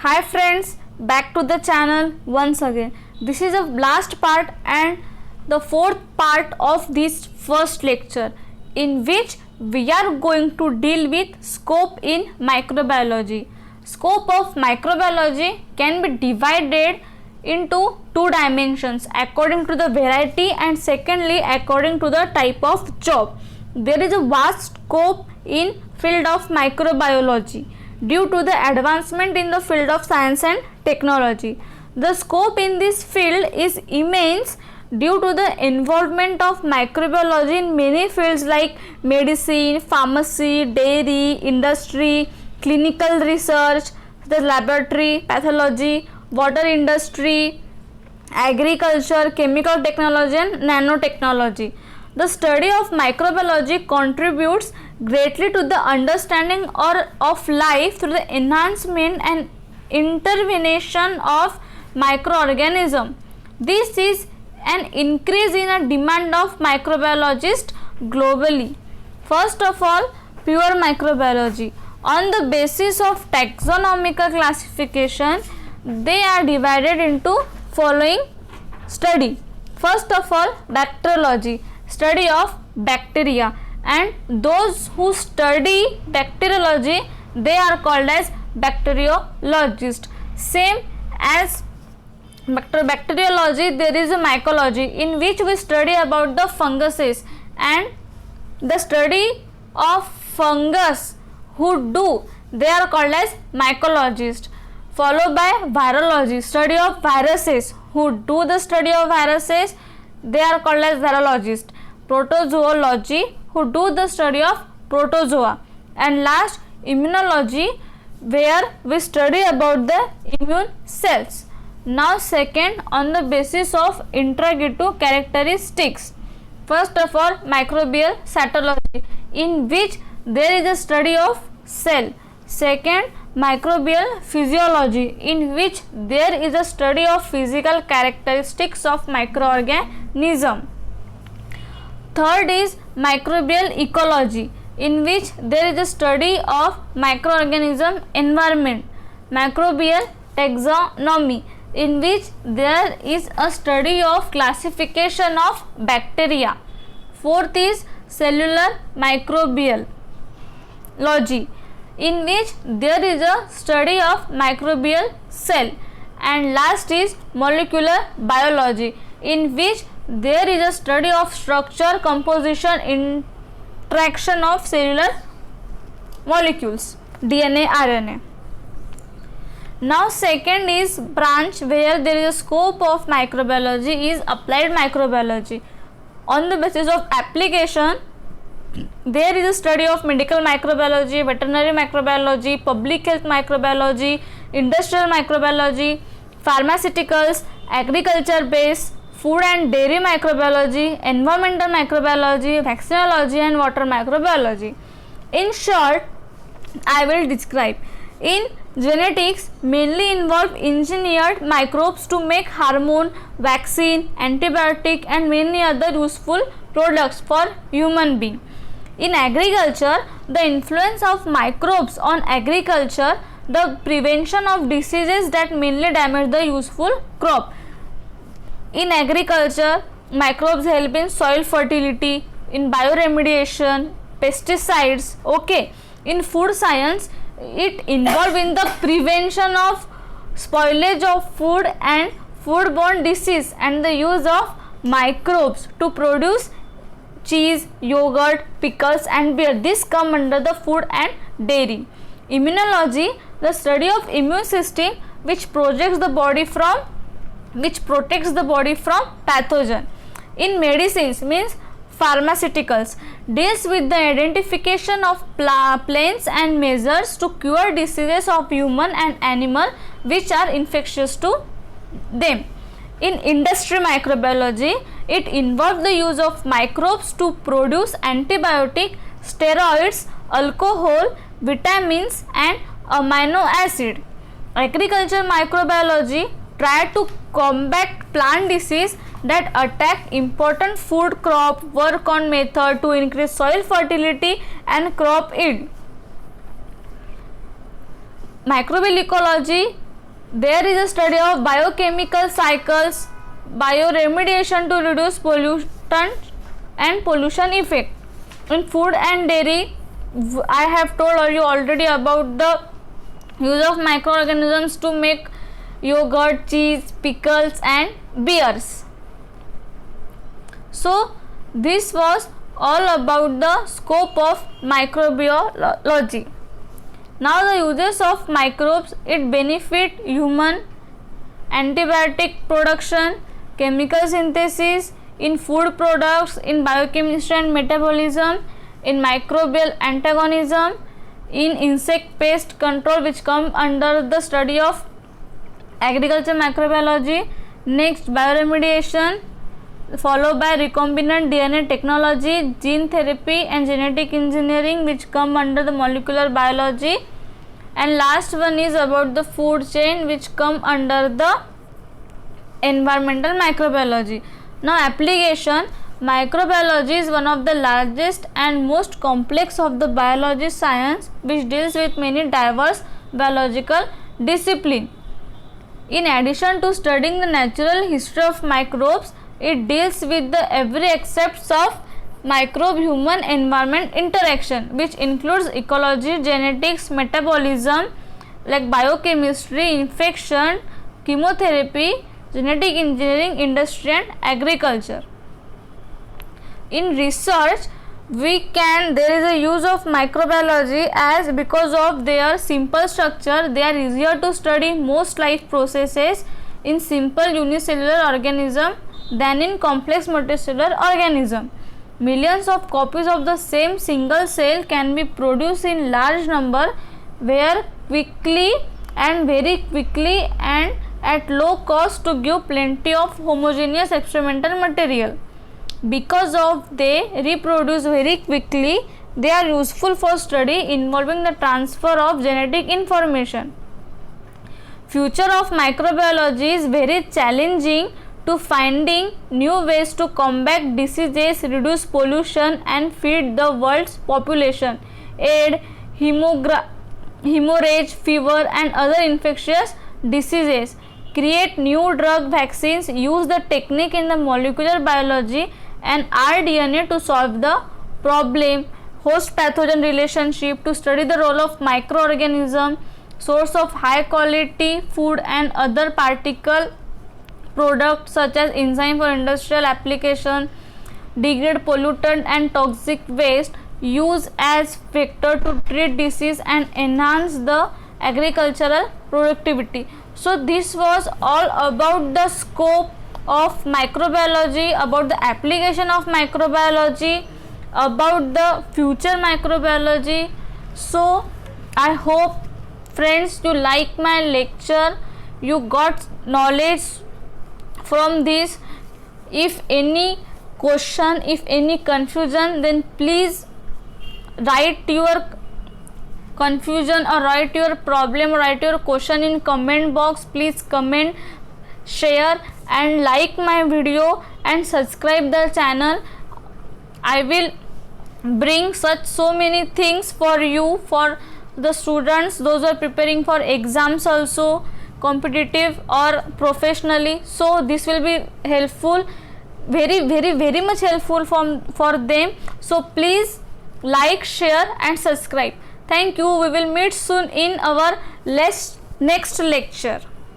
Hi friends, back to the channel once again. This is the last part and the fourth part of this first lecture, in which we are going to deal with scope in microbiology. Scope of microbiology can be divided into two dimensions according to the variety and secondly according to the type of job. There is a vast scope in field of microbiology due to the advancement in the field of science and technology. The scope in this field is immense due to the involvement of microbiology in many fields like medicine, pharmacy, dairy, industry, clinical research, the laboratory, pathology, water industry, agriculture, chemical technology and nanotechnology. The study of microbiology contributes greatly to the understanding of life through the enhancement and intervention of microorganisms. This is an increase in a demand of microbiologists globally. First of all, pure microbiology. On the basis of taxonomical classification, they are divided into following study. First of all, bacteriology, study of bacteria, and those who study bacteriology, they are called as bacteriologists. Same as bacteriology, there is a mycology in which we study about the funguses, and the study of fungus they are called as mycologists. Followed by virology, study of viruses, who do the study of viruses, they are called as virologists. Protozoology, who do the study of protozoa. And last, immunology, where we study about the immune cells. Now second, on the basis of integrative characteristics. First of all, microbial cytology, in which there is a study of cell. Second, microbial physiology, in which there is a study of physical characteristics of microorganism. Third is microbial ecology, in which there is a study of microorganism environment. Microbial taxonomy, in which there is a study of classification of bacteria. Fourth is cellular microbiology, in which there is a study of microbial cell. And last is molecular biology, in which there is a study of structure, composition, interaction of cellular molecules, DNA, RNA. Now second is branch, where there is a scope of microbiology is applied microbiology. On the basis of application, there is a study of medical microbiology, veterinary microbiology, public health microbiology, industrial microbiology, pharmaceuticals, agriculture based, food and dairy microbiology, environmental microbiology, vaccinology and water microbiology. In short, I will describe. In genetics, mainly involve engineered microbes to make hormone, vaccine, antibiotic and many other useful products for human being. In agriculture, the influence of microbes on agriculture, the prevention of diseases that mainly damage the useful crop. In agriculture, microbes help in soil fertility, in bioremediation, pesticides. Okay. In food science, it involves in the prevention of spoilage of food and foodborne disease and the use of microbes to produce cheese, yogurt, pickles and beer. This come under the food and dairy. Immunology, the study of immune system which protects the body from pathogen. In medicines, means pharmaceuticals, deals with the identification of plans and measures to cure diseases of human and animal which are infectious to them. In industry microbiology, it involves the use of microbes to produce antibiotic, steroids, alcohol, vitamins and amino acid. Agriculture microbiology try to combat plant disease that attack important food crop, work on method to increase soil fertility and crop yield. Microbial ecology There is a study of biochemical cycles, bioremediation to reduce pollutant and pollution effect. In food and dairy, I have told you already about the use of microorganisms to make yogurt, cheese, pickles and beers. So this was all about the scope of microbiology. Now the uses of microbes, it benefit human, antibiotic production, chemical synthesis, in food products, in biochemistry and metabolism, in microbial antagonism, in insect pest control, which come under the study of agriculture microbiology. Next, bioremediation, followed by recombinant DNA technology, gene therapy and genetic engineering, which come under the molecular biology. And last one is about the food chain, which come under the environmental microbiology. Now application, microbiology is one of the largest and most complex of the biology science, which deals with many diverse biological disciplines. In addition to studying the natural history of microbes, it deals with the every aspects of microbe human environment interaction, which includes ecology, genetics, metabolism like biochemistry, infection, chemotherapy, genetic engineering, industry and agriculture. In research, there is a use of microbiology as because of their simple structure, they are easier to study most life processes in simple unicellular organism than in complex multicellular organism. Millions of copies of the same single cell can be produced in large number where quickly and very quickly and at low cost to give plenty of homogeneous experimental material. Because of they reproduce very quickly, they are useful for study involving the transfer of genetic information. Future of microbiology is very challenging to finding new ways to combat diseases, reduce pollution and feed the world's population, aid hemorrhage, fever and other infectious diseases, create new drug vaccines, use the technique in the molecular biology and rDNA to solve the problem, host pathogen relationship to study the role of microorganism, source of high quality food and other particle products such as enzyme for industrial application, degrade pollutant and toxic waste, use as vector to treat disease and enhance the agricultural productivity. So this was all about the scope of microbiology, about the application of microbiology, about the future microbiology. So I hope friends you like my lecture, you got knowledge from this. If any question, if any confusion, then please write your confusion or write your problem or write your question in comment box. Please comment, share and like my video and subscribe the channel. I will bring so many things for you, for the students, those who are preparing for exams also, competitive or professionally. So this will be helpful, very much helpful for them. So please like, share and subscribe. Thank you. We will meet soon in our next lecture.